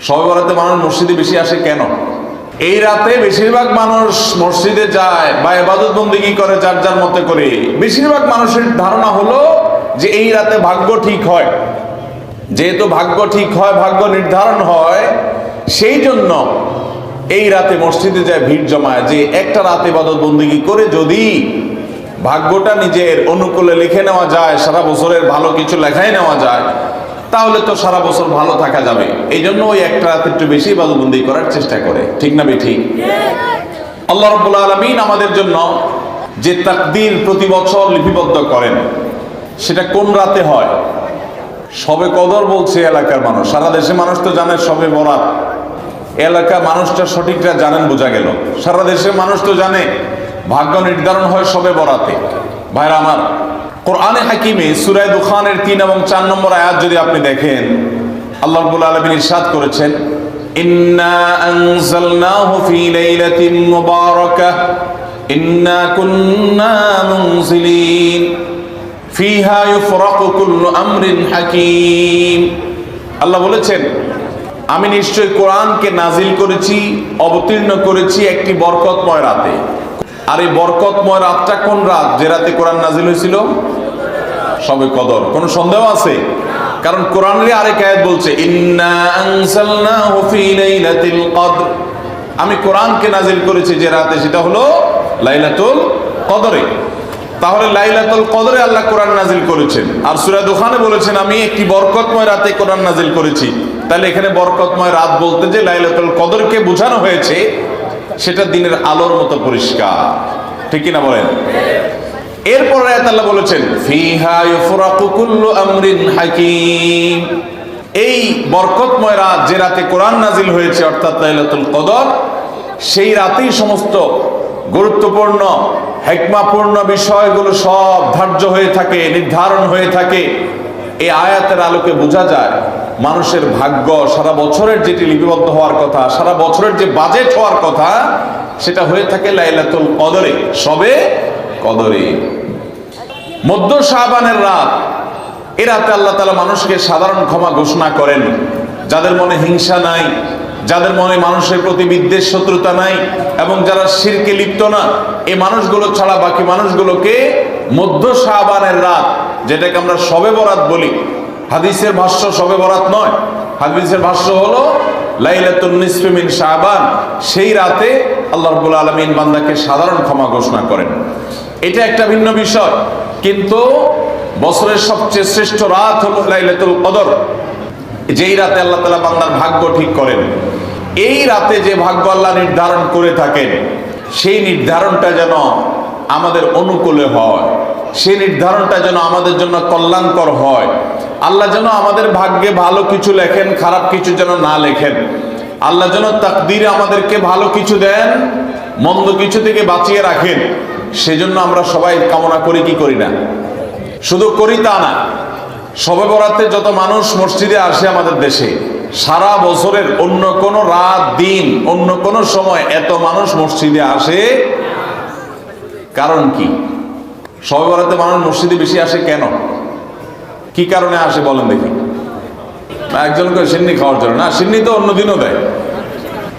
শবে বরাতে মানুষ মসজিদে বেশি আসে কেন? এই রাতে বেশিরভাগ মানুষ মসজিদে যায় বা ইবাদত বন্দেগী করে যার যার মতে করে। বেশিরভাগ মানুষের ধারণা হলো যে এই রাতে ভাগ্য ঠিক হয়। যেহেতু ভাগ্য ঠিক হয়, ভাগ্য নির্ধারণ হয়, সেই জন্য এই রাতে মসজিদে যায়, ভিড় জমায় যে একটা রাতে ইবাদত বন্দেগী করে যদি ভাগ্যটা নিজের অনুকূলে লিখে নেওয়া যায়, সারা বছরের ভালো কিছু লেখাই নেওয়া যায়, তাহলে তো সারা বছর ভালো থাকা যাবে। এই জন্য ওই একটা রাত একটু বেশি ইবাদত বন্দেগী করার চেষ্টা করে। ঠিক না ঠিক? আল্লাহ রাব্বুল আলামিন আমাদের জন্য যে তাকদীর প্রতি বছর লিপিবদ্ধ করেন, সেটা কোন রাতে হয়? শবে কদর বলছে এলাকার মানুষ। সারা দেশের মানুষ তো জানে শবে বরাত। এলাকার মানুষটা সঠিকটা জানেন, বোঝা গেল। সারা দেশের মানুষ তো জানে ভাগ্য নির্ধারণ হয় শবে বরাতে। ভাইরা আমার, কোরআনে হাকিমে সূরা দুখানের 3 এবং 4 নম্বর আয়াত যদি আপনি দেখেন, আল্লাহ রাব্বুল আলামিন ইরশাদ করেছেন, ইন্না আনজালনাহু ফি লাইলাতিন মুবারাকাহ ইন্না কুন্না মুনজিলিন ফিহা ইউফরাকু কুল্লু আমরিন হাকিম। আল্লাহ বলেছেন, আমি নিশ্চয় কোরআনকে নাজিল করেছি, অবতীর্ণ করেছি একটি বরকতময় রাতে। আর এই বরকতময় রাতটা কোন রাত? যে রাতে কোরআন নাজিল হয়েছিল শবে কদর। কোনো সন্দেহ আছে? কারণ কোরআনের আরেক আয়াত বলছে, ইন্না আনজালনাহু ফি লাইলাতিল কদর, আমি কোরআনকে নাজিল করেছি যে রাতে, সেটা হলো লাইলাতুল কদরে। তাহলে লাইলাতুল কদরে আল্লাহ কোরআন নাজিল করেছেন। আর সূরা দুখানে বলেছেন, আমি একটি বরকতময় রাতে কোরআন নাজিল করেছি। তাহলে এখানে বরকতময় রাত বলতে যে লাইলাতুল কদরকে বোঝানো হয়েছে, সেটা দিনের আলোর মতো পরিষ্কার। ঠিক কিনা বলেন? এরপর আয়াত আল্লাহ বলেছেন, ফিহা ইউফরাকু কুল্লু আমরিন হাকিম, এই বরকতময় রাত যে রাতে কোরআন নাজিল হয়েছে, অর্থাৎ লাইলাতুল কদর, সেই রাতেই সমস্ত গুরুত্বপূর্ণ হিকমাপূর্ণ বিষয়গুলো সব ধার্য হয়ে থাকে, নির্ধারণ হয়ে থাকে। এই আয়াতের আলোকে বোঝা যায় মানুষের ভাগ্য সারা বছরের যেটি লিপিবদ্ধ হওয়ার কথা, সারা বছরের যে বাজেট হওয়ার কথা, সেটা হয়ে থাকে লাইলাতুল কদরে, শবে কদরে। মধ্য শাবানের রাত, এ রাতে আল্লাহ তাআলা মানুষকে সাধারণ ক্ষমা ঘোষণা করেন। যাদের মনে হিংসা নাই, যাদের মনে মানুষের প্রতি বিদ্বেষ শত্রুতা নাই, এবং যারা শিরকে লিপ্ত না, এই মানুষগুলো ছাড়া বাকি মানুষগুলোকে মধ্য শাবানের রাত, যেটাকে আমরা শবে বরাত বলি, হাদিসের ভাষ্য শবে বরাত নয়, হাদিসের ভাষ্য হলো লাইলাতুন নিসফি মিন শাবান, সেই রাতে আল্লাহ রাব্বুল আলামিন বান্দাকে সাধারণ ক্ষমা ঘোষণা করেন। এটা একটা ভিন্ন বিষয়, কিন্তু বছরের সবচেয়ে শ্রেষ্ঠ রাত হলো লাইলাতুল কদর, যেই রাতে আল্লাহ তাআলা বান্দার ভাগ্য ঠিক করেন। এই রাতে যে ভাগ্য আল্লাহ নির্ধারণ করে থাকেন, সেই নির্ধারণটা যেন আমাদের অনুকূলে হয়, সেই নির্ধারণটা যেন আমাদের জন্য কল্যাণকর হয়। আল্লাহ যেন আমাদের ভাগ্যে ভালো কিছু লেখেন, খারাপ কিছু যেন না লেখেন। আল্লাহ যেন তাকদীরে আমাদেরকে ভালো কিছু দেন, মন্দ কিছু থেকে বাঁচিয়ে রাখেন। সেজন্য আমরা সবাই কামনা করি কি করি না? শুধু করি তা না, শবে বরাতে যত মানুষ মসজিদে আসে আমাদের দেশে, সারা বছরের অন্য কোনো রাত, দিন, অন্য কোনো সময় এত মানুষ মসজিদে আসে, কারণ কি? শবে বরাতে মানুষ মসজিদে বেশি আসে কেন? কি কারণে আসে বলেন দেখি? একজন করে সিন্নি খাওয়ার জন্য না, সিন্নি তো অন্যদিনও দেয়।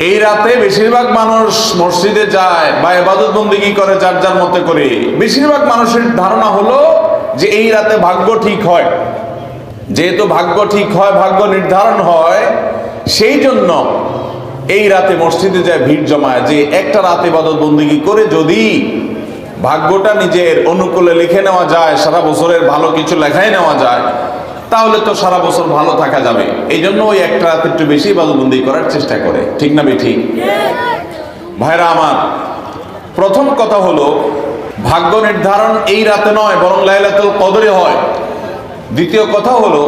এই রাতে বেশিরভাগ মানুষ মসজিদে যায় বা ইবাদত বন্দেগী করে যার যার মতে করে। বেশিরভাগ মানুষের ধারণা হলো যে এই রাতে ভাগ্য ঠিক হয়। যেহেতু ভাগ্য ঠিক হয়, ভাগ্য নির্ধারণ হয়, সেই জন্য এই রাতে মসজিদে যায়, ভিড় জমায় যে একটা রাত ইবাদত বন্দেগী করে যদি ভাগ্যটা নিজের অনুকূলে লিখে নেওয়া যায়, সারা বছরের ভালো কিছু লেখাই নেওয়া যায়, তাহলে তো সারা বছর ভালো থাকা যাবে। এই জন্য ওই একটা রাত একটু বেশি ইবাদত বন্দেগী করার চেষ্টা করে। ঠিক না ঠিক? ভাইরা আমার, প্রথম কথা হলো ভাগ্য নির্ধারণ এই রাতে নয়, বরং লাইলাতুল কদরে হয়। দ্বিতীয় কথা হলো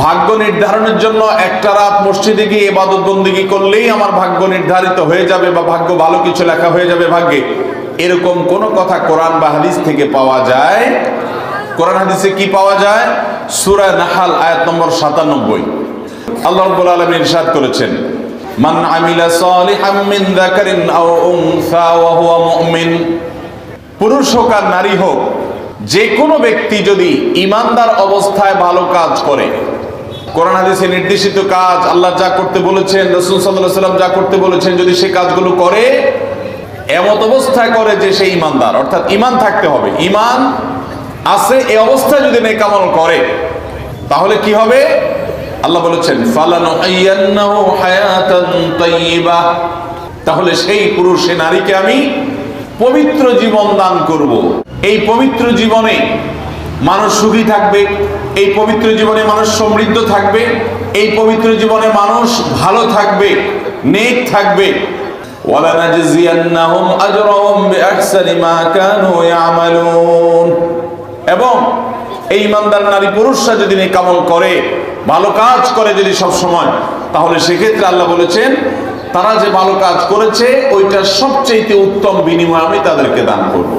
ভাগ্য নির্ধারণের জন্য একটা রাত মসজিদে গিয়ে ইবাদত বন্দেগী করলেই আমার ভাগ্য নির্ধারিত হয়ে যাবে বা ভাগ্য ভালো কিছু লেখা হয়ে যাবে ভাগ্যে, এরকম কোন কথা কোরআন বা হাদিস থেকে পাওয়া যায়? কোরআন হাদিসে কি পাওয়া যায়? সূরা নাহাল আয়াত নম্বর 97, আল্লাহ রাব্বুল আলামিন ইরশাদ করেছেন, মান আমিলা সালিহাম মিন যাকারিন আও উনসা ওয়া হুয়া মুমিন, পুরুষ হোক আর নারী হোক, যে কোনো ব্যক্তি যদি ঈমানদার অবস্থায় ভালো কাজ করে, কোরআন হাদিসে নির্দেশিত কাজ, আল্লাহ যা করতে বলেছেন, রাসূল সাল্লাল্লাহু আলাইহি ওয়াসাল্লাম যা করতে বলেছেন, যদি সে কাজগুলো করে, এমত অবস্থায় করে যে সে ঈমানদার, অর্থাৎ ঈমান থাকতে হবে, ঈমান আছে এই অবস্থায় যদি নেক আমল করে, তাহলে কি হবে? আল্লাহ বলেছেন ফালানুহাইয়ান্নাহু হায়াতান তাইয়্যিবা, তাহলে সেই পুরুষ সে নারীকে আমি পবিত্র জীবন দান করব। এই পবিত্র জীবনে মানুষ সুখী থাকবে, এই পবিত্র জীবনে মানুষ সমৃদ্ধ থাকবে, এই পবিত্র জীবনে মানুষ ভালো থাকবে, নেক থাকবে। ওয়ালানাজজিয়ান্নাহুম আজরাহুম বিআহসানি মা কানু ইয়ামালুন, এবং এই ইমানদার নারী পুরুষরা যদি নেক আমল করে, ভালো কাজ করে যদি সব সময়, তাহলে সেক্ষেত্রে আল্লাহ বলেছেন তারা যে ভালো কাজ করেছে ওইটার সবচেয়ে উত্তম বিনিময় আমি তাদেরকে দান করব।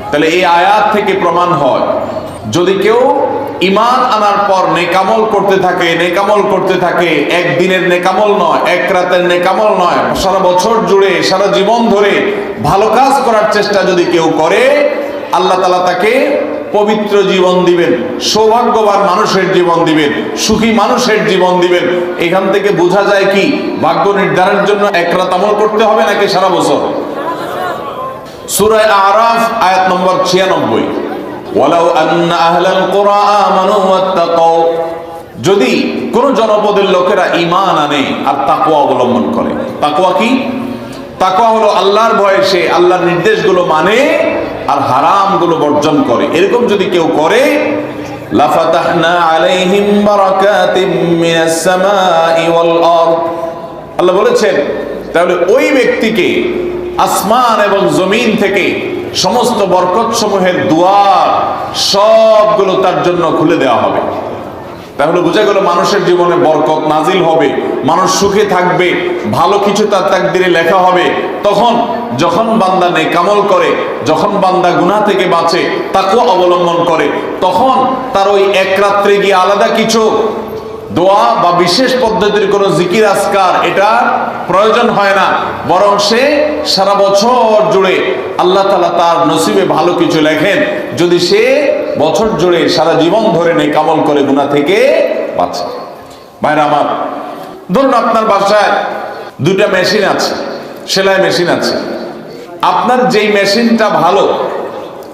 তাহলে এই আয়াত থেকে প্রমাণ হয়, যদি কেউ ঈমান আনার পর নেকামল করতে থাকে, নেকামল করতে থাকে, একদিনের নেকামল নয়, এক রাতের নেকামল নয়, সারা বছর জুড়ে, সারা জীবন ধরে ভালো কাজ করার চেষ্টা যদি কেউ করে, আল্লাহ তাআলা তাকে পবিত্র জীবন দিবেন, সৌভাগ্যবান মানুষের জীবন দিবেন, সুখী মানুষের জীবন দিবেন। এখান থেকে বোঝা যায় কি, ভাগ্য নির্ধারণের জন্য এক রাত আমল করতে হবে নাকি সারা বছর? সূরা আরাফ আয়াত নম্বর 96, ওয়ালাউ আন্না আহলাল কুরা আমানু ওয়াত্তাকাউ, যদি কোন জনপদের লোকেরা ঈমান আনে আর তাকওয়া অবলম্বন করে। তাকওয়া কি? তাকওয়া হলো আল্লাহর ভয়ে সে আল্লাহর নির্দেশগুলো মানে আর হারামগুলো বর্জন করে, এরকম যদি কেউ করে, লাফাতাহনা আলাইহিম বারাকাতিম মিনাস সামাই ওয়াল আরদ, আল্লাহ বলেছেন তাহলে ওই ব্যক্তিকে আসমান এবং জমিন থেকে সমস্ত বরকত সমূহের দুয়ার সবগুলো তার জন্য খুলে দেওয়া হবে। তাহলে বোঝা গেল মানুষের জীবনে বরকত নাজিল হবে, মানুষ সুখে থাকবে, ভালো কিছু তার তাকদিরে লেখা হবে। তখন যখন বান্দা নেক আমল করে, যখন বান্দা গুনাহ থেকে বাঁচে, তাকওয়া অবলম্বন করে, তখন তার ওই এক রাত্রে গিয়ে আলাদা কিছু দোয়া বা বিশেষ পদ্ধতির কোনো জিকির আজকার এটা প্রয়োজন হয় না, বরং সে সারা বছর জুড়ে আল্লাহ তাআলা তার নসিবে ভালো কিছু লেখেন, যদি সে বছর জুড়ে সারা জীবন ধরে নেক আমল করে গুনাহ থেকে বাঁচে। ভাইরা আমার, ধরুন আপনার বাসায় দুইটা মেশিন আছে, সেলাই মেশিন আছে। আপনার যেই মেশিনটা ভালো,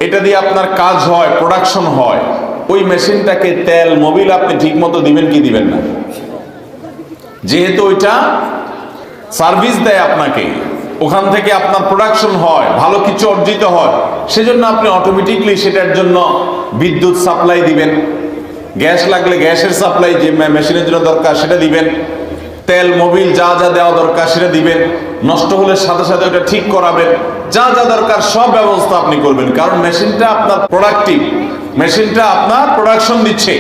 এটা দিয়ে আপনার কাজ হয়, প্রোডাকশন হয়, ওই মেশিনটাকে তেল মোবিল আপনি ঠিক মতো দিবেন কি দিবেন না? যেহেতু ওইটা সার্ভিস দেয় আপনাকে, ওখান থেকে আপনার প্রোডাকশন হয়, ভালো কিছু অর্জিত হয়, সেজন্য আপনি অটোমেটিকলি সেটার জন্য বিদ্যুৎ সাপ্লাই দিবেন, গ্যাস লাগলে গ্যাসের সাপ্লাই যে মেশিনের জন্য দরকার সেটা দিবেন, তেল মোবিল যা যা দেওয়া দরকার সেটা দিবেন, নষ্ট হলে সাথে সাথে ওটা ঠিক করাবেন, যা যা দরকার সব ব্যবস্থা আপনি করবেন, কারণ মেশিনটা আপনার প্রোডাক্টিভ, মেশিনটা আপনার প্রোডাকশন দিচ্ছে,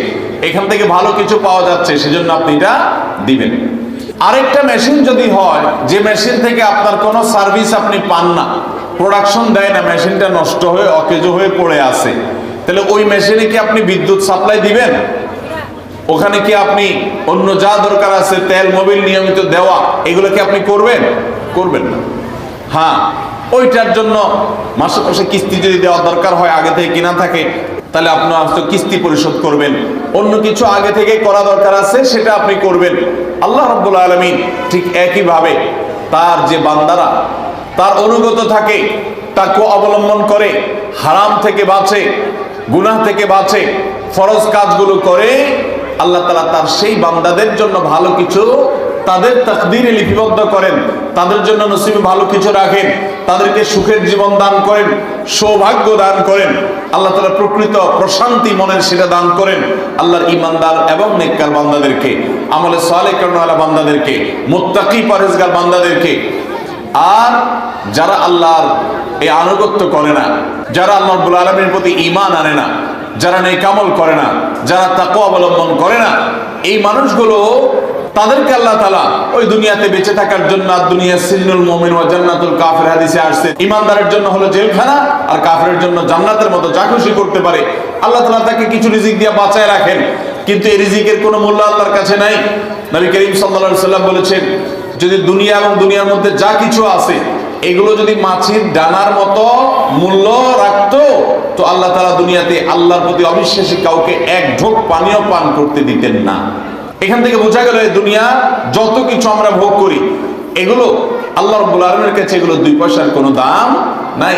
এখান থেকে ভালো কিছু পাওয়া যাচ্ছে, সেজন্য আপনি এটা দিবেন। আরেকটা মেশিন যদি হয় যে মেশিন থেকে আপনার কোনো সার্ভিস আপনি পান না, প্রোডাকশন দেয় না, মেশিনটা নষ্ট হয়ে অকেজো হয়ে পড়ে আছে, তাহলে ওই মেশিনে কি আপনি বিদ্যুৎ সাপ্লাই দিবেন? ওখানে কি আপনি অন্য যা দরকার আছে তেল মোবিল নিয়মিত দেওয়া, এগুলো কি আপনি করবেন? করবেন না। হ্যাঁ, ওইটার জন্য মাসে মাসে কিস্তি যদি দেওয়ার দরকার হয়, আগে থেকে কিনা থাকে, তাহলে আপনি হয়তো কিস্তি পরিশোধ করবেন, অন্য কিছু আগে থেকে করা দরকার আছে সেটা আপনি করবেন। আল্লাহ রাব্বুল আলামিন ঠিক একইভাবে তার যে বান্দারা তার অনুগত থাকে, তাকওয়া অবলম্বন করে, হারাম থেকে বাঁচে, গুনাহ থেকে বাঁচে, ফরজ কাজগুলো করে, আল্লাহ তাআলা তার সেই বান্দাদের জন্য ভালো কিছু তাদের তাকদীরে লিপিবদ্ধ করেন, তাদের জন্য নসিবে ভালো কিছু রাখেন, তাদেরকে সুখের জীবন দান করেন, সৌভাগ্য দান করেন, আল্লাহ তাআলা প্রকৃত প্রশান্তি মনের সেটা দান করেন আল্লাহর ঈমানদার এবং নেককার বান্দাদেরকে, আমলে সালেহ কর্মওয়ালা বান্দাদেরকে, মুত্তাকি পরহেজগার বান্দাদেরকে। আর যারা আল্লাহর এই আনুগত্য করে না, যারা আল্লাহ রাব্বুল আলামিনের প্রতি ঈমান আনে না, যারা নেক আমল করে না, যারা তাকওয়া অবলম্বন করে না, এই মানুষগুলো তাদেরকে আল্লাহ তাআলা ওই দুনিয়াতে বেঁচে থাকার জন্য, আর দুনিয়া সিজনুল মুমিন ওয়া জান্নাতুল কাফির হাদিসে আসছে, ঈমানদারের জন্য হলো জেলখানা আর কাফিরের জন্য জান্নাতের মতো যা খুশি করতে পারে। আল্লাহ তাআলা তাকে কিছু রিজিক দিয়ে বাঁচায় রাখেন, কিন্তু এই রিজিকের কোনো মূল্য আল্লাহর কাছে নাই। নবী করিম সাল্লাল্লাহু আলাইহি সাল্লাম বলেছেন, যদি দুনিয়া এবং দুনিয়ার মধ্যে যা কিছু আছে এগুলো যদি মাছির ডানার মতো মূল্য রাখতো, তো আল্লাহ তাআলা দুনিয়াতে আল্লাহর প্রতি অবিশ্বাসী কাউকে এক ঢোক পানিও পান করতে দিতেন না। এখান থেকে বোঝা গেল দুনিয়া যত কিছু আমরা ভোগ করি এগুলো আল্লাহ রাব্বুল আলামিনের কাছে এগুলো 2 পয়সার কোনো দাম নাই।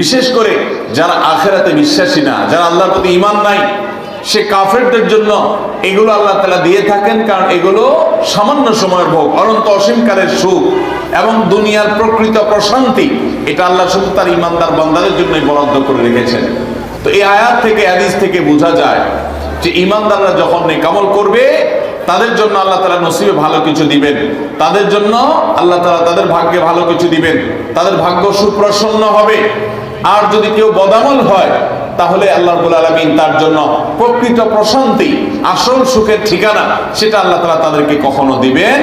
বিশেষ করে যারা আখিরাতে বিশ্বাসী না, যারা আল্লাহর প্রতি ঈমান নাই, সে কাফেরদের জন্য এগুলো আল্লাহ তাআলা দিয়ে থাকেন, কারণ এগুলো সামান্য সময়ের ভোগ, অনন্ত অসীমকালের সুখ এবং দুনিয়ার প্রকৃত প্রশান্তি। এটা আল্লাহ শুধু তার ঈমানদার বান্দাদের জন্যই বরাদ্দ করে রেখেছেন। তো এই আয়াত থেকে, হাদিস থেকে বোঝা যায় যে ঈমানদাররা যখন নেক আমল করবে তাদের জন্য আল্লাহ তাআলা নসিবে ভালো কিছু দিবেন, তাদের জন্য আল্লাহ তাআলা তাদের ভাগ্যে ভালো কিছু দিবেন, তাদের ভাগ্য সুপ্রসন্ন হবে। আর যদি কেউ বদামল হয় তাহলে আল্লাহ রাব্বুল আলামিন তার জন্য প্রকৃত প্রশান্তি, আসল সুখের ঠিকানা, সেটা আল্লাহ তাআলা তাদেরকে কখনো দিবেন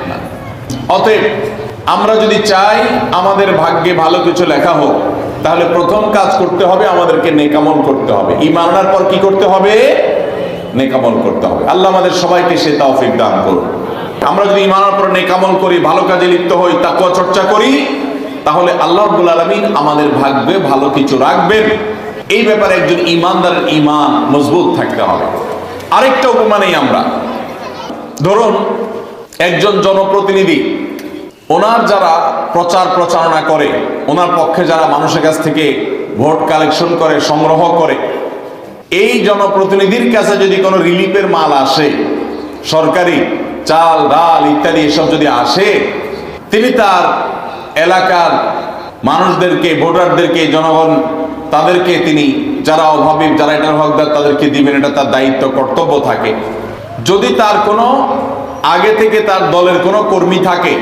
না। অতএব আমরা যদি চাই আমাদের ভাগ্যে ভালো কিছু লেখা হোক, তাহলে প্রথম কাজ করতে হবে আমাদেরকে নেক আমল করতে হবে। ঈমান আনার পর কি করতে হবে? নেক আমল করতে হবে। আল্লাহ আমাদের সবাইকে সে তৌফিক দান করুন। আমরা যদি ঈমান আনার পর নেক আমল করি, ভালো কাজে লিপ্ত হই, তাকওয়া চর্চা করি, তাহলে আল্লাহ রাব্বুল আলামিন আমাদের ভাগ্যে ভালো কিছু রাখবেন। এই ব্যাপারে একজন ঈমানদারের ঈমান মজবুত থাকতে হবে। আরেকটা উপমা নেই আমরা। ধরুন একজন জনপ্রতিনিধি, ওনার যারা প্রচার প্রচারণা করে, ওনার পক্ষে যারা মানুষের কাছ থেকে ভোট কালেকশন করে, সংগ্রহ করে, এই জনপ্রতিনিধির কাছে যদি কোনো রিলিফের মাল আসে, সরকারি চাল ডাল ইত্যাদি এসব যদি আসে, তিনি তার এলাকার মানুষদেরকে, ভোটারদেরকে, জনগণ তাদেরকে তিনি, যারা অভাবী, যারা এটার হকদার, তাদেরকে দিবেন। এটা তার দায়িত্ব, কর্তব্য থাকে। যদি তার কোনো আগে থেকে তার দলের কোনো কর্মী থাকে,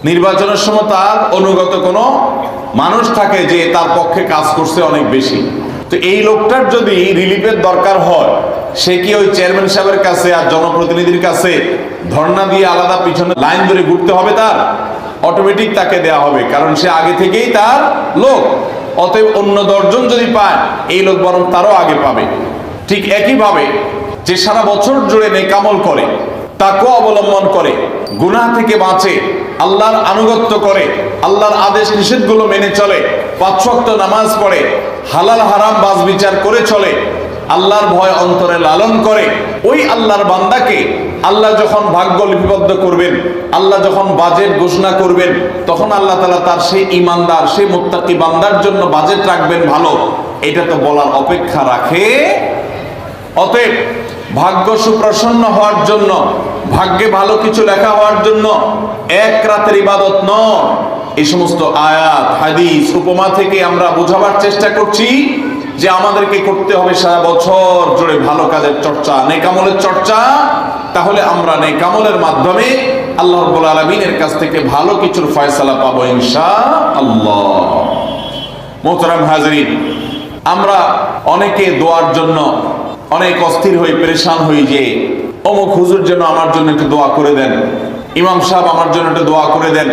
নির্বাচনের সময় তার অনুগত কোনো মানুষ থাকে যে তার পক্ষে কাজ করছে অনেক বেশি, তো এই লোকটার যদি রিলিফের দরকার হয়, সে কি ওই চেয়ারম্যান সাহেবের কাছে আর জনপ্রতিনিধির কাছে ধর্ণা দিয়ে আলাদা পিছনে লাইন ধরে ঘুরতে হবে? তার অটোমেটিক তাকে দেয়া হবে, কারণ সে আগে থেকেই তার লোক। অতএব অন্য 10 জন যদি পায়, এই লোক বরং তারও আগে পাবে। ঠিক একইভাবে যে সারা বছর জুড়ে নেক আমল করে, তাকওয়া অবলম্বন করে, গুনাহ থেকে বাঁচে, আল্লাহর আনুগত্য করে, আল্লাহর আদেশ নিষেধগুলো মেনে চলে, 5 ওয়াক্ত নামাজ পড়ে, হালাল হারাম বাজ বিচার করে চলে, আল্লাহর ভয় অন্তরে লালন করে, ওই আল্লাহর বান্দাকে আল্লাহ যখন ভাগ্য লিপিবদ্ধ করবেন, আল্লাহ যখন বাজেট ঘোষণা করবেন, তখন আল্লাহ তাআলা তার সেই ঈমানদার, সেই মুত্তাকি বান্দার জন্য বাজেট রাখবেন ভালো, এটা তো বলার অপেক্ষা রাখে। অতএব ভাগ্য সুপ্রসন্ন হওয়ার জন্য, ভাগ্যে ভালো কিছু লেখা হওয়ার জন্য এক রাতের ইবাদত নয়। এই সমস্ত আয়াত, হাদিস, উপমা থেকে আমরা বোঝাবার চেষ্টা করছি যে আমাদেরকে করতে হবে সারা বছর জুড়ে ভালো কাজের চর্চা, নেক আমলের চর্চা। তাহলে আমরা নেক আমলের মাধ্যমে আল্লাহ রাব্বুল আলামিনের কাছ থেকে ভালো কিছুর ফয়সালা পাবো ইনশাআল্লাহ। মোহতারাম হাজরিন, আমরা অনেকে দোয়ার জন্য অনেক অস্থির হই, পেরেশান হই যে অমুক হুজুর যেন আমার জন্য একটু দোয়া করে দেন, ইমাম সাহেব আমার জন্য একটু দোয়া করে দেন।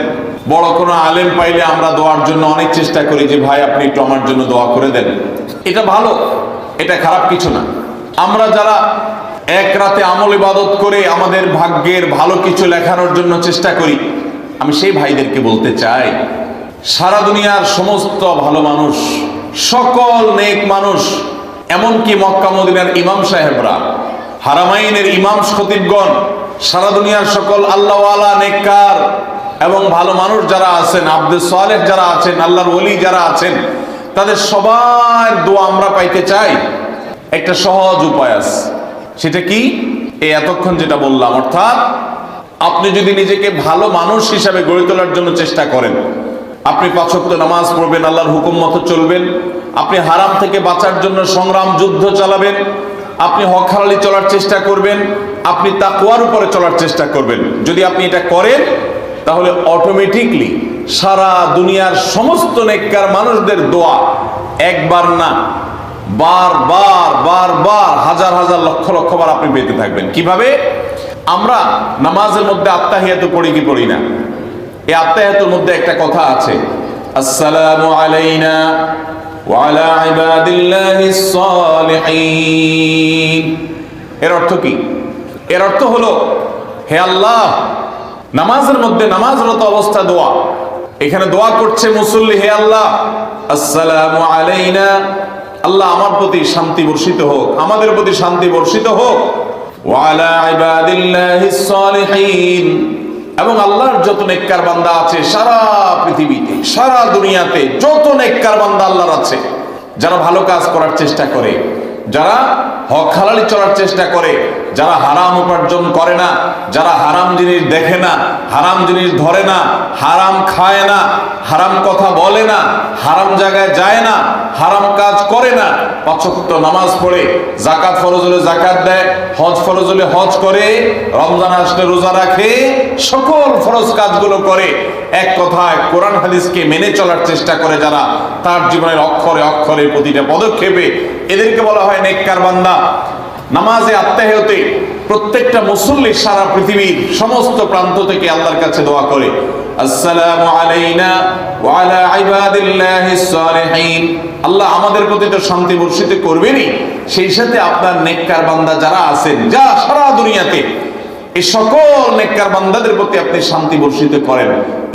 বড় কোনো আলেম পাইলে আমরা দোয়ার জন্য অনেক চেষ্টা করি যে ভাই আপনি একটু আমার জন্য দোয়া করে দেন। এটা ভালো, এটা খারাপ কিছু না। আমরা যারা এক রাতে আমল ইবাদত করে আমাদের ভাগ্যের ভালো কিছু লেখানোর জন্য চেষ্টা করি, আমি সেই ভাইদেরকে বলতে চাই, সারা দুনিয়ার সমস্ত ভালো মানুষ, সকল নেক মানুষ, এমনকি মক্কা মদিনার ইমাম সাহেবরা, হারামাইনের ইমাম খতিবগণ, সারা দুনিয়ার সকল আল্লাহওয়ালা, নেককার এবং ভালো মানুষ যারা আছেন, আব্দুল সালেহ যারা আছেন, আল্লাহর ওলি যারা আছেন, তাদের সবার দোয়া আমরা পাইতে চাই। একটা সহজ উপায় আছে, সেটা কি? এই এতক্ষণ যেটা বললাম, অর্থাৎ আপনি যদি নিজেকে ভালো মানুষ হিসাবে গড়ে তোলার জন্য চেষ্টা করেন, আপনি 5 ওয়াক্ত নামাজ পড়বেন, আল্লাহর হুকুম মতো চলবেন, আপনি হারাম থেকে বাঁচার জন্য সংগ্রাম যুদ্ধ চালাবেন, আপনি হক হালালি চলার চেষ্টা করবেন, আপনি তাকওয়ার উপরে চলার চেষ্টা করবেন। যদি আপনি এটা করেন, তাহলে অটোমেটিকলি সারা দুনিয়ার সমস্ত নেককার মানুষদের দোয়া একবার না, বারবার বারবার, হাজার হাজার, লক্ষ লক্ষ বার আপনি পেতে থাকবেন। কিভাবে? আমরা নামাজের মধ্যে আত্তাহিয়াতু পড়ি কি পড়ি না? এই আত্তাহিয়াতুর মধ্যে একটা কথা আছে, আসসালামু আলাইনা ওয়া আলা ইবাদিল্লাহিস সালিহিন। এর অর্থ কি? এর অর্থ হলো, হে আল্লাহ, নামাজের মধ্যে নামাজরত অবস্থা দোয়া, এখানে দোয়া করছে মুসল্লি, হে আল্লাহ, আসসালামু আলাইনা, আল্লাহ আমার প্রতি শান্তি বর্ষিত হোক, আমাদের প্রতি শান্তি বর্ষিত হোক, ওয়া আলা ইবাদিল্লাহিস সালিহিন, এবং আল্লাহর যত নেককার বান্দা আছে সারা পৃথিবীতে, সারা দুনিয়াতে যত নেককার বান্দা আল্লাহর আছে, যারা ভালো কাজ করার চেষ্টা করে, যারা হক হালালি চলার চেষ্টা করে, যারা হারাম উপার্জন করে না, যারা হারাম জিনিস দেখে না, হারাম জিনিস ধরে না, হারাম খায় না, হারাম কথা বলে না, হারাম জায়গায় যায় না, হারাম কাজ করে না, 5 ওয়াক্ত নামাজ পড়ে, যাকাত ফরজ হলে যাকাত দেয়, হজ ফরজ হলে হজ করে, রমজান আসলে রোজা রাখে, সকল ফরজ কাজগুলো করে, এক কথায় কোরআন হাদিসকে মেনে চলার চেষ্টা করে যারা, তার জীবনের অক্ষরে অক্ষরে প্রতিটা পদক্ষেপে, এদেরকে বলা হয় নেককার বান্দা। নামাজে আত্মাহিয়তে প্রত্যেকটা মুসল্লি সারা পৃথিবীর সমস্ত প্রান্ত থেকে আল্লাহর কাছে দোয়া করে, আসসালামু আলাইনা ওয়া আলা ইবাদিল্লাহিস সালিহিন, আল্লাহ আমাদের প্রতি তো শান্তি বর্ষিত করবেনই, সেই সাথে আপনার নেককার বান্দা যারা আছেন, যা সারা দুনিয়াতে, এই সকল নেককার বান্দাদের প্রতি আপনি শান্তি বর্ষিত করেন।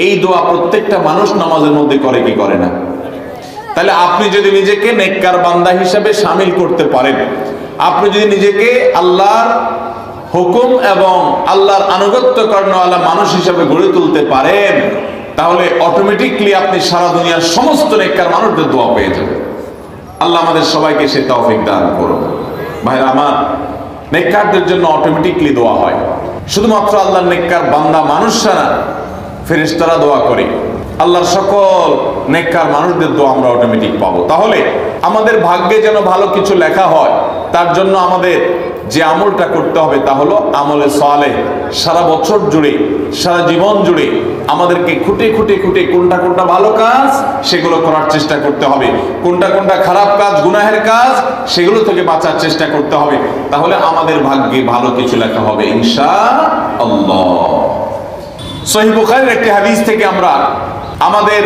এই দোয়া প্রত্যেকটা মানুষ নামাজের মধ্যে করে কি করে না? তাহলে আপনি যদি নিজেকে নেককার বান্দা হিসেবে শামিল করতে পারেন, আপনি যদি নিজেকে আল্লাহর হুকুম এবং আল্লাহর আনুগত্য করানোওয়ালা মানুষ হিসেবে গড়ে তুলতে পারেন, তাহলে অটোমেটিকলি আপনি সারা দুনিয়ার সমস্ত নেককার মানুষদের দোয়া পেয়ে যাবেন। আল্লাহ আমাদের সবাইকে সে তৌফিক দান করুন। ভাইরা আমার, নেককারদের জন্য অটোমেটিকলি দোয়া হয়। শুধুমাত্র আল্লাহর নেককার বান্দা মানুষরা না, ফেরেশতারা দোয়া করে। আল্লাহর সকল নেককার মানুষদের দোয়া আমরা অটোমেটিক পাবো। তাহলে আমাদের ভাগ্যে যেন ভালো কিছু লেখা হয়, তার জন্য আমাদের যে আমলটা করতে হবে তা হলো আমলে সালেহ। সারা বছর জুড়ে, সারা জীবন জুড়ে আমাদেরকে খুঁটে খুঁটে খুঁটে কোনটা কোনটা ভালো কাজ সেগুলো করার চেষ্টা করতে হবে, কোনটা কোনটা খারাপ কাজ, গুনাহের কাজ, সেগুলো থেকে বাঁচার চেষ্টা করতে হবে। তাহলে আমাদের ভাগ্যে ভালো কিছু লেখা হবে ইনশাআল্লাহ। সহিহ বুখারীর একটি হাদিস থেকে আমরা আমাদের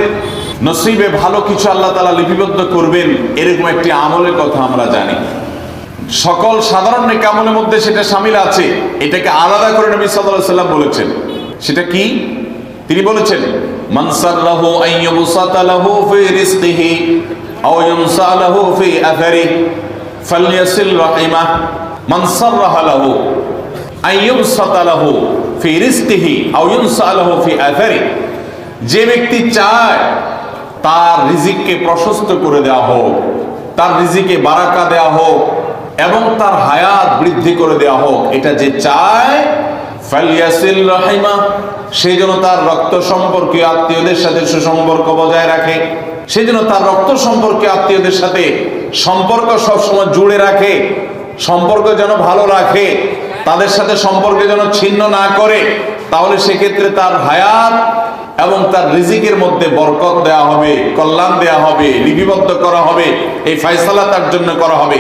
নসিবে ভালো কিছু আল্লাহ তাআলা লিপিবদ্ধ করবেন এরকম একটি আমলের কথা আমরা জানি। সকল সাধারণ নেক আমলের মধ্যে সেটা শামিল আছে, এটাকে আলাদা করে নবী সাল্লাল্লাহু আলাইহি ওয়াসাল্লাম বলেছেন। সেটা কি? তিনি বলেছেন, মান সাল্লাহু আইয়ুবসাতা লাহু ফি রিজকিহি আও ইউনসা লাহু ফি আথারিহি ফালইয়াসিল রাহিমাহ। মান সাল্লাহা লাহু আইয়ুবসাতা লাহু ফি রিজকিহি আও ইউনসা লাহু ফি আথারিহি, যে ব্যক্তি চায় তার রিজিককে প্রশস্ত করে দেওয়া হোক, তার রিজিকে বারাকা দেওয়া হোক এবং তার হায়াত বৃদ্ধি করে দেওয়া হোক, এটা যে চায়, ফালইয়াসিল রাহিমা, সেই জন্য তার রক্ত সম্পর্কীয় আত্মীয়দের সাথে সুসম্পর্ক বজায় রাখে, সেই জন্য তার রক্ত সম্পর্কীয় আত্মীয়দের সাথে সম্পর্ক সবসময় জুড়ে রাখে, সম্পর্ক যেন ভালো রাখে, তাদের সাথে সম্পর্ক যেন ছিন্ন না করে, তাহলে সেক্ষেত্রে তার হায়াত এবং তার রিজিকের মধ্যে বরকত দেয়া হবে, কল্যাণ দেয়া হবে, লিপিবদ্ধ করা হবে, এই ফয়সালা তার জন্য করা হবে।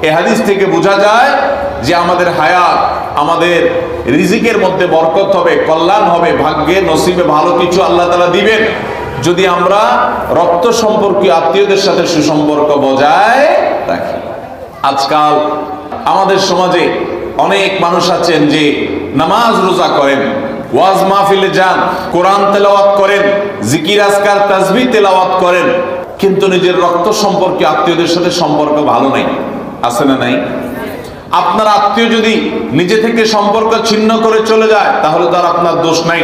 এই হাদিস থেকে বোঝা যায় যে আমাদের হায়াত, আমাদের রিজিকের মধ্যে বরকত হবে, কল্যাণ হবে, ভাগ্যে নসিবে ভালো কিছু আল্লাহ তাআলা দিবেন যদি আমরা রক্ত সম্পর্কীয় আত্মীয়দের সাথে সুসম্পর্ক বজায় রাখি। আজকাল আমাদের সমাজে অনেক মানুষ আছেন যে নামাজ রোজা করেন, ওয়াজ মাহফিলে যান, কোরআন তেলাওয়াত করেন, জিকির আজকার তাসবিহ তেলাওয়াত করেন, কিন্তু নিজের রক্ত সম্পর্কে আত্মীয়দের সাথে সম্পর্ক ভালো নাই। আছে না নাই? আপনার আত্মীয় যদি নিজে থেকে সম্পর্ক ছিন্ন করে চলে যায় তাহলে তার আপনার দোষ নাই,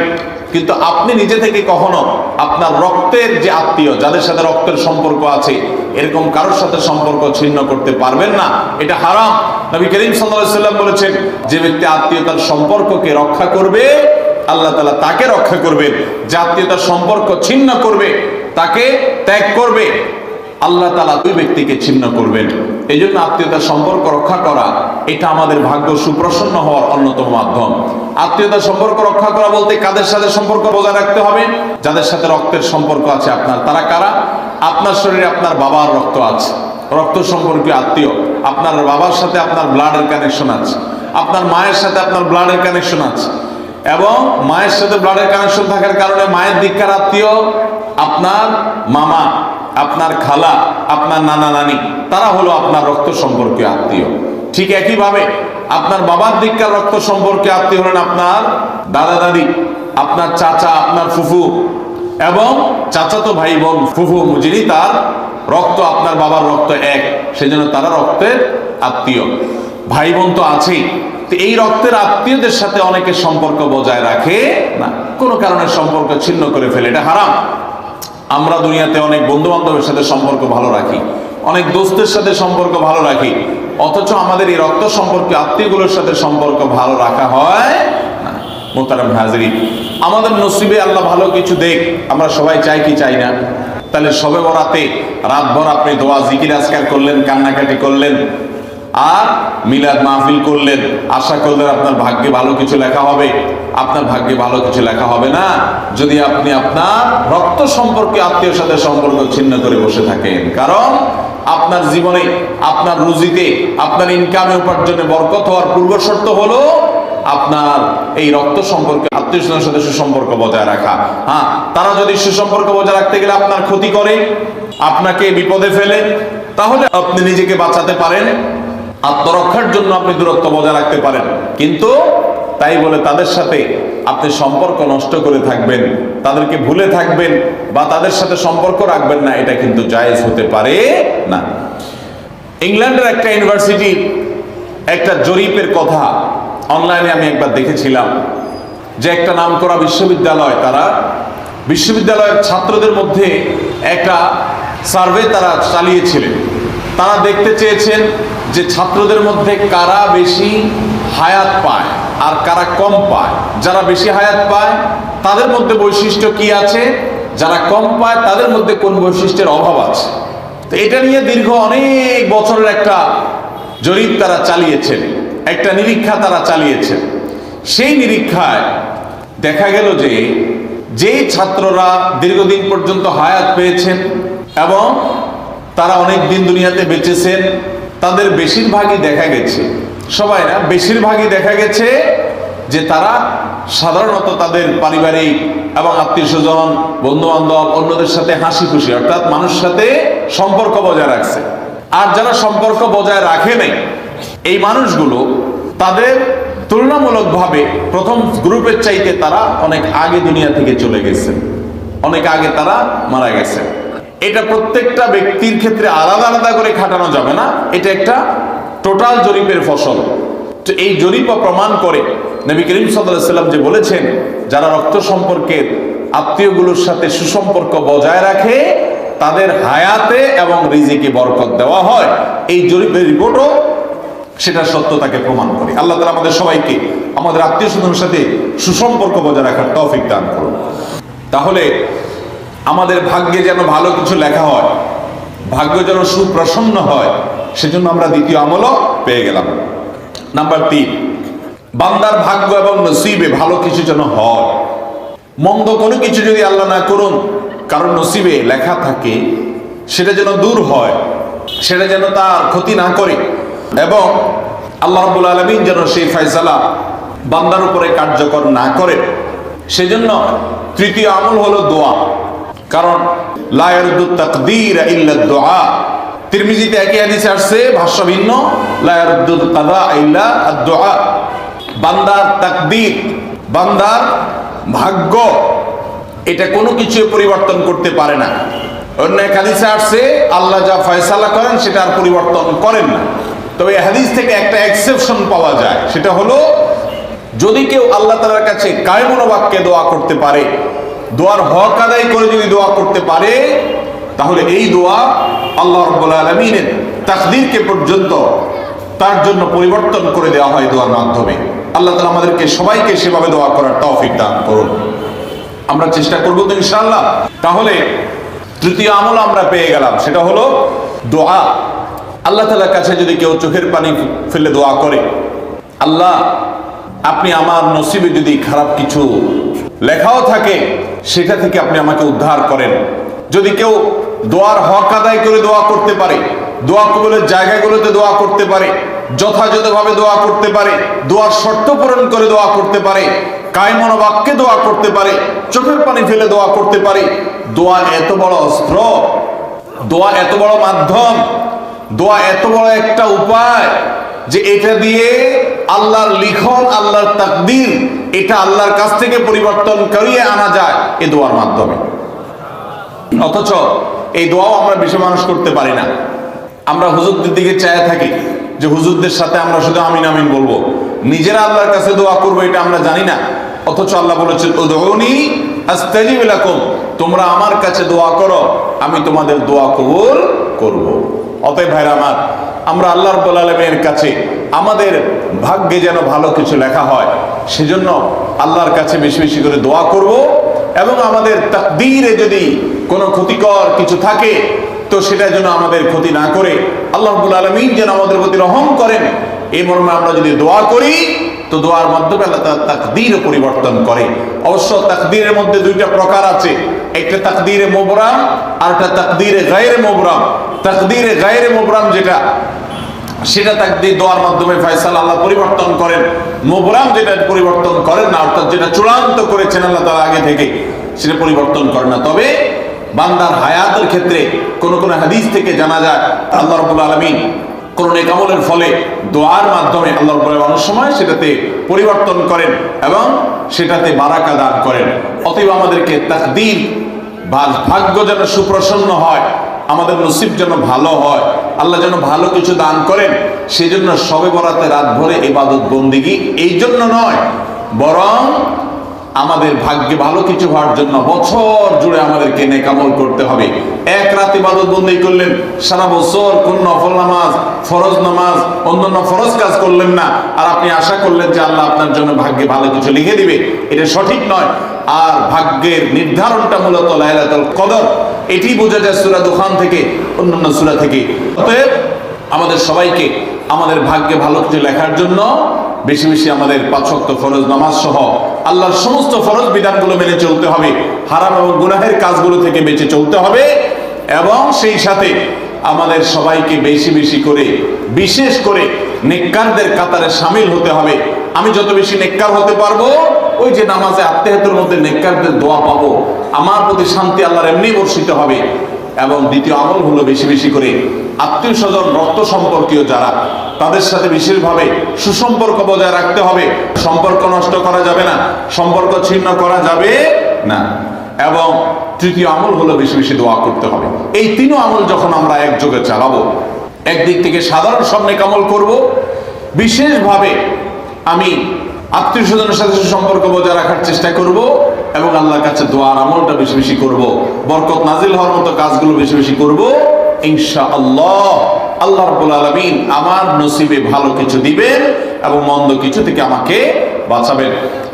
কিন্তু আপনি নিজে থেকে কখনো আপনার রক্তের যে আত্মীয়, যাদের সাথে রক্তের সম্পর্ক আছে, এরকম কারোর সাথে সম্পর্ক ছিন্ন করতে পারবেন না, এটা হারাম। নবী করিম সাল্লাল্লাহু আলাইহি ওয়াসাল্লাম বলেছেন, যে ব্যক্তি আত্মীয়তার সম্পর্ককে রক্ষা করবে আল্লাহ তাআলা তাকে রক্ষা করবেন, যে আত্মীয়তার সম্পর্ক ছিন্ন করবে, তাকে ত্যাগ করবে, আল্লাহ তাআলা ওই ব্যক্তিকে ছিন্ন করবেন। এই জন্য আত্মীয়তার সম্পর্ক রক্ষা করা এটা আমাদের ভাগ্য সুপ্রসন্ন হওয়ার অন্যতম মাধ্যম। আত্মীয়তার সম্পর্ক রক্ষা করা বলতে কাদের সাথে সম্পর্ক বজায় রাখতে হবে? যাদের সাথে রক্তের সম্পর্ক আছে আপনার। তারা কারা? আপনার শরীরে আপনার বাবার রক্ত আছে, রক্ত সম্পর্কীয় আত্মীয়, আপনার বাবার সাথে আপনার ব্লাডের কানেকশন আছে, আপনার মায়ের সাথে আপনার ব্লাডের কানেকশন আছে, এবং মায়ের সাথে ব্লাডের কানেকশন থাকার কারণে মায়ের দিককার আত্মীয় আপনার মামা, আপনার খালা, আপনার নানা নানি, তারা হলো আপনার রক্ত সম্পর্কীয় আত্মীয়। ঠিক একইভাবে আপনার বাবার দিককার রক্ত সম্পর্কে আত্মীয় হলেন আপনার দাদা দাদি, আপনার চাচা, আপনার ফুফু এবং চাচাতো ভাই বোন, ফুফু যিনি তার রক্ত আপনার বাবার রক্ত এক, সেজন্য তারা রক্তের আত্মীয়। ভাই বোন তো আছেই, তো এই রক্তের আত্মীয়দের সাথে অনেকে সম্পর্ক বজায় রাখে না, কোনো কারণে সম্পর্ক ছিন্ন করে ফেলে, এটা হারাম। আমরা দুনিয়াতে অনেক বন্ধু বান্ধবের সাথে সম্পর্ক ভালো রাখি, অনেক দোস্তের সাথে সম্পর্ক ভালো রাখি, অথচ আমাদের এই রক্ত সম্পর্কে আত্মীয়গুলোর সাথে সম্পর্ক ভালো রাখা হয় না। মোহতারাম হাজরিন, আমাদের নসিবে আল্লাহ ভালো কিছু দেখ, আমরা সবাই চাই কি চাই না? তাহলে শবে বরাতে রাতভর আপনি দোয়া জিকির আজকার করলেন, কান্নাকাটি করলেন, আর মিলাদ মাহফিল করলেন, আশা করলেন আপনার ভাগ্যে ভালো কিছু লেখা হবে। আপনার ভাগ্যে ভালো কিছু লেখা হবে না যদি আপনি আপনার রক্ত সম্পর্কে আত্মীয়র সাথে সম্পর্ক ছিন্ন করে বসে থাকেন। কারণ আপনার জীবনে, আপনার রুজিতে, আপনার ইনকামে, উপার্জনে বরকত হওয়ার পূর্ব শর্ত হলো আপনার এই রক্ত সম্পর্কে আত্মীয় স্বজনের সাথে সুসম্পর্ক বজায় রাখা। হ্যাঁ, তারা যদি সুসম্পর্ক বজায় রাখতে গেলে আপনার ক্ষতি করে, আপনাকে বিপদে ফেলে, তাহলে আপনি নিজেকে বাঁচাতে পারেন, আত্মরক্ষার জন্য আপনি দূরত্ব বজায় রাখতে পারেন। কিন্তু তাই বলে তাদের সাথে আপনি সম্পর্ক নষ্ট করে থাকবেন, তাদেরকে ভুলে থাকবেন বা তাদের সাথে সম্পর্ক রাখবেন না, এটা কিন্তু জায়েজ হতে পারে না। ইংল্যান্ডের একটা ইউনিভার্সিটির একটা জরিপের কথা অনলাইনে আমি একবার দেখেছিলাম, যে একটা নামকরা বিশ্ববিদ্যালয়, তারা বিশ্ববিদ্যালয়ের ছাত্রদের মধ্যে একটা সার্ভে তারা চালিয়েছিলেন। তারা দেখতে চেয়েছেন যে ছাত্রদের মধ্যে কারা বেশি হায়াত পায় আর কারা কম পায়। যারা বেশি হায়াত পায় তাদের মধ্যে বৈশিষ্ট্য কি আছে, যারা কম পায় তাদের মধ্যে কোন বৈশিষ্ট্যের অভাব আছে। তো এটা নিয়ে দীর্ঘ অনেক বছরের একটা জরিপ তারা চালিয়েছেন, একটা নিরীক্ষা তারা চালিয়েছেন। সেই নিরীক্ষায় দেখা গেল যে যেই ছাত্ররা দীর্ঘদিন পর্যন্ত হায়াত পেয়েছেন এবং তারা অনেক দিন দুনিয়াতে বেঁচেছেন, তাদের বেশিরভাগই দেখা গেছে, সবাই না, বেশিরভাগই দেখা গেছে যে তারা সাধারণত তাদের পারিবারিক এবং আত্মীয় স্বজন, বন্ধু বান্ধব, অন্যদের সাথে হাসি খুশি, অর্থাৎ মানুষের সাথে সম্পর্ক বজায় রাখছে। আর যারা সম্পর্ক বজায় রাখে নাই, এই মানুষগুলো তাদের তুলনামূলকভাবে প্রথম গ্রুপের চাইতে তারা অনেক আগে দুনিয়া থেকে চলে গেছে, অনেক আগে তারা মারা গেছে। এটা প্রত্যেকটা ব্যক্তির ক্ষেত্রে আলাদা আলাদা করে খাটানো যাবে না, এটা একটা টোটাল জরিপের ফসল। তো এই জরিপ প্রমাণ করে নবী করিম সাল্লাল্লাহু আলাইহি ওয়াসাল্লাম যে বলেছেন, যারা রক্ত সম্পর্কের আত্মীয়গুলোর সাথে সুসম্পর্ক বজায় রাখে তাদের হায়াতে এবং রিজিকে বরকত দেওয়া হয়। এই জরিপের রিপোর্টও সেটা সত্যতাকে প্রমাণ করে। আল্লাহ তাআলা আমাদের সবাইকে আমাদের আত্মীয় স্বজনের সাথে সুসম্পর্ক বজায় রাখার তৌফিক দান করুন। তাহলে আমাদের ভাগ্যে যেন ভালো কিছু লেখা হয়, ভাগ্য যেন সুপ্রসন্ন হয়, সেজন্য আমরা দ্বিতীয় আমলও পেয়ে গেলাম। নাম্বার 3, বান্দার ভাগ্য এবং নসিবে ভালো কিছু যেন হয়। মন্দ কোনো কিছু যদি আল্লাহ না করুন কারণ নসিবে লেখা থাকে, সেটা যেন দূর হয়, সেটা যেন তার ক্ষতি না করে, এবং আল্লাহ রাব্বুল আলামিন যেন সেই ফয়সালা বান্দার উপরে কার্যকর না করে। সেজন্য তৃতীয় আমল হলো দোয়া। কারণ লা ইয়ারুদ্দু তাকদীর ইল্লা দুআ, তিরমিজিতে একই হাদিসে আসছে, ভাষ্য ভিন্ন, লা ইয়ারুদ্দুল কাযা ইল্লা আদ-দুআ। বান্দার তাকদীর, বান্দার ভাগ্য, এটা কোনো কিছু পরিবর্তন করতে পারে না। অন্য এক হাদিসে আসছে, আল্লাহ যা ফয়সালা করেন সেটা আর পরিবর্তন করেন না। তবে এই হাদিস থেকে একটা এক্সেপশন পাওয়া যায়, সেটা হলো যদি কেউ আল্লাহ তাআলার কাছে কায়মন বাক্যে দোয়া করতে পারে, দোয়ার হক আদায় করে যদি দোয়া করতে পারে, তাহলে এই দোয়া আল্লাহ রাব্বুল আলামিনের তাকদীরকে পর্যন্ত তার জন্য পরিবর্তন করে দেওয়া হয় দোয়ার মাধ্যমে। আল্লাহ তাআলা আমাদেরকে সবাইকে সেভাবে দোয়া করার তৌফিক দান করুন। আমরা চেষ্টা করব তো ইনশাআল্লাহ। তাহলে তৃতীয় আমল আমরা পেয়ে গেলাম, সেটা হলো দোয়া। আল্লাহ তাআলার কাছে যদি কেউ চোখের পানি ফেলে দোয়া করে, আল্লাহ আপনি আমার নসিবে যদি খারাপ কিছু লেখাও থাকে সেটা থেকে আপনি আমাকে উদ্ধার করেন। যদি কেউ দোয়ার হক আদায় করে দোয়া করতে পারে, দোয়া কবুলের জায়গাগুলোতে দোয়া করতে পারে, যথাযথভাবে দোয়া করতে পারে, দোয়ার শর্ত পূরণ করে দোয়া করতে পারে, কায়মন বাক্যে দোয়া করতে পারে, চোখের পানি ফেলে দোয়া করতে পারে, দোয়া এত বড় অস্ত্র, দোয়া এত বড় মাধ্যম, দোয়া এত বড় একটা উপায় যে এটা দিয়ে আল্লাহর লিখন, আল্লাহর তাকদীর, এটা আল্লাহর কাছ থেকে পরিবর্তন করিয়ে আনা যায় এই দোয়ার মাধ্যমে। অথচ এই দোয়াও আমরা বেশি মানুষ করতে পারি না। আমরা হুজুরদের দিকে চায় থাকি যে হুজুরদের সাথে আমরা শুধু আমিন আমিন বলবো, নিজেরা আল্লাহর কাছে দোয়া করবো এটা আমরা জানি না, অথচ আল্লাহ বলেছেন উদউনি আস্তাজিব লাকুম, তোমরা আমার কাছে দোয়া করো, আমি তোমাদের দোয়া কবুল করব। অতএব ভাইরা আমার, আমরা আল্লাহ রাব্বুল আলামিনের কাছে আমাদের ভাগ্যে যেন ভালো কিছু লেখা হয়, সেজন্য আল্লাহর কাছে বেশি বেশি করে দোয়া করব। এবং আমাদের তাকদীরে যদি কোনো ক্ষতিকর কিছু থাকে তো সেটা যেন আমাদের ক্ষতি না করে আল্লাহ রাব্বুল আলামিন যেন আমাদের প্রতি রহম করেন, এই মর্মে আমরা যদি দোয়া করি তো দোয়ার মাধ্যমে আল্লাহ তাআলা তাকদীর পরিবর্তন করে। অবশ্য তাকদীরের মধ্যে দুইটা প্রকার আছে, একটা তাকদীরে মুবরাম আর একটা তাকদীরে গায়রে মুবরাম। তাকদীরে গায়রে মুবরাম যেটা, সেটা তাকদীর দোয়ার মাধ্যমে ফয়সালা আল্লাহ পরিবর্তন করেন। মুবরাম যেটা পরিবর্তন করেন না, অর্থাৎ যেটা চূড়ান্ত করেছেন আল্লাহ তাআলা আগে থেকে, সেটা পরিবর্তন করেন না। তবে বান্দার হায়াতের ক্ষেত্রে কোন কোন হাদিস থেকে জানা যায় আল্লাহ রাব্বুল আলামিন কোন নেক আমলের ফলে দোয়ার মাধ্যমে আল্লাহ রাব্বুল আলামিন অনেক সময় সেটাতে পরিবর্তন করেন এবং সেটাতে বারাকা দান করেন। অতএব আমাদেরকে তাকদীর, ভাগ্য যেন সুপ্রসন্ন হয়, আমাদের নসিব যেন ভালো হয়, আল্লাহ যেন ভালো কিছু দান করেন, সেজন্য শবে বরাতে রাত ভরে ইবাদত বন্দেগী, এই জন্য নয়, বরং আমাদের ভাগ্যে ভালো কিছু হওয়ার জন্য বছর জুড়ে আমাদেরকে নেক আমল করতে হবে। এক রাত ইবাদত বন্দেগী করলেন, সারা বছর কোন নফল নামাজ, ফরজ নামাজ, অন্যান্য ফরজ কাজ করলেন না, আর আপনি আশা করলেন যে আল্লাহ আপনার জন্য ভাগ্যে ভালো কিছু লিখে দিবে, এটা সঠিক নয়। আর ভাগ্যের নির্ধারণটা মূলত লাইলাতুল কদর, এটি বোঝা যায় সূরা দুখান থেকে, অন্যান্য সূরা থেকে। অতএব আমাদের সবাইকে আমাদের ভাগ্যে ভালো কিছু লেখার জন্য বেশি বেশি আমাদের 5 ওয়াক্ত ফরজ নামাজ সহ আল্লাহর সমস্ত ফরজ বিধানগুলো মেনে চলতে হবে, হারাম এবং গুনাহের কাজগুলো থেকে বেঁচে চলতে হবে, এবং সেই সাথে আমাদের সবাইকে বেশি বেশি করে, বিশেষ করে নেককারদের কাতারে শামিল হতে হবে। আমি যত বেশি নেককার হতে পারবো, ওই যে নামাজে আত্মেহাতের মধ্যে নেককারদের দোয়া পাবো, আমার প্রতি শান্তি আল্লাহর এমনি বর্ষিত হবে। এবং দ্বিতীয় আমল হলো বেশি বেশি করে আত্মীয় স্বজন, রক্ত সম্পর্কীয় যারা, তাদের সাথে বিশেষভাবে সুসম্পর্ক বজায় রাখতে হবে। সম্পর্ক নষ্ট করা যাবে না, সম্পর্ক ছিন্ন করা যাবে না। এবং তৃতীয় আমল হলো বেশি বেশি দোয়া করতে হবে। এই তিনও আমল যখন আমরা একযোগে চালাবো, একদিক থেকে সাধারণ সব নেক আমল করব, বিশেষভাবে আমি আত্মীয় স্বজনের সাথে সম্পর্ক বজায় রাখার চেষ্টা করব, এবং আল্লাহর কাছে দোয়ার আমলটা বেশি বেশি করব, বরকত নাজিল হওয়ার মতো কাজগুলো বেশি বেশি করব, ইনশাআল্লাহ আল্লাহ রাব্বুল আলামিন আমার নসিবে ভালো কিছু দিবেন এবং মন্দ কিছু থেকে আমাকে বাঁচাবেন।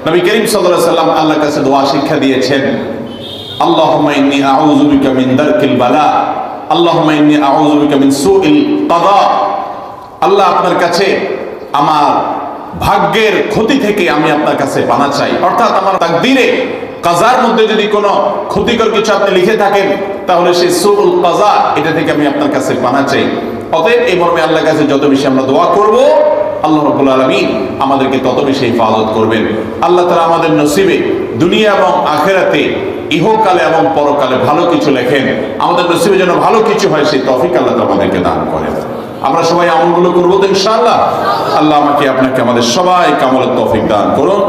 নবী করিম সাল্লাল্লাহু আলাইহি ওয়াসাল্লাম আল্লাহর কাছে দোয়া শিক্ষা দিয়েছেন, আল্লাহুম্মা ইন্নী আউযু বিকা মিন দারকিল বালা, আল্লাহুম্মা ইন্নী আউযু বিকা মিন সুইল কাদা। আল্লাহ, আপনার কাছে আমার ভাগ্যের ক্ষতি থেকে আমি আপনার কাছে পানা চাই। অর্থাৎ আমার তাকদীরে, কাজার মধ্যে যদি কোনো ক্ষতিকর কিছু আপনি লিখে থাকেন, তাহলে সেই সুউল কাজা, এটা থেকে আমি আপনার কাছে পানা চাই। অতএব এই মর্মে আল্লাহর কাছে যত বেশি আমরা দোয়া করব, আল্লাহ রাব্বুল আলামিন আমাদেরকে তত বেশি হিফাজত করবেন। আল্লাহ তাআলা আমাদের নসিবে দুনিয়া এবং আখিরাতে, ইহকালে এবং পরকালে ভালো কিছু লেখেন, আমাদের নসিবে যেন ভালো কিছু হয়, সেই তৌফিক আল্লাহ তাআলা আমাদেরকে দান করেন। আমরা সবাই আমলগুলো করবো তো ইনশাআল্লাহ। আল্লাহ আমাকে, আপনাকে, আমাদের সবাইকে আমলের তৌফিক দান করুন।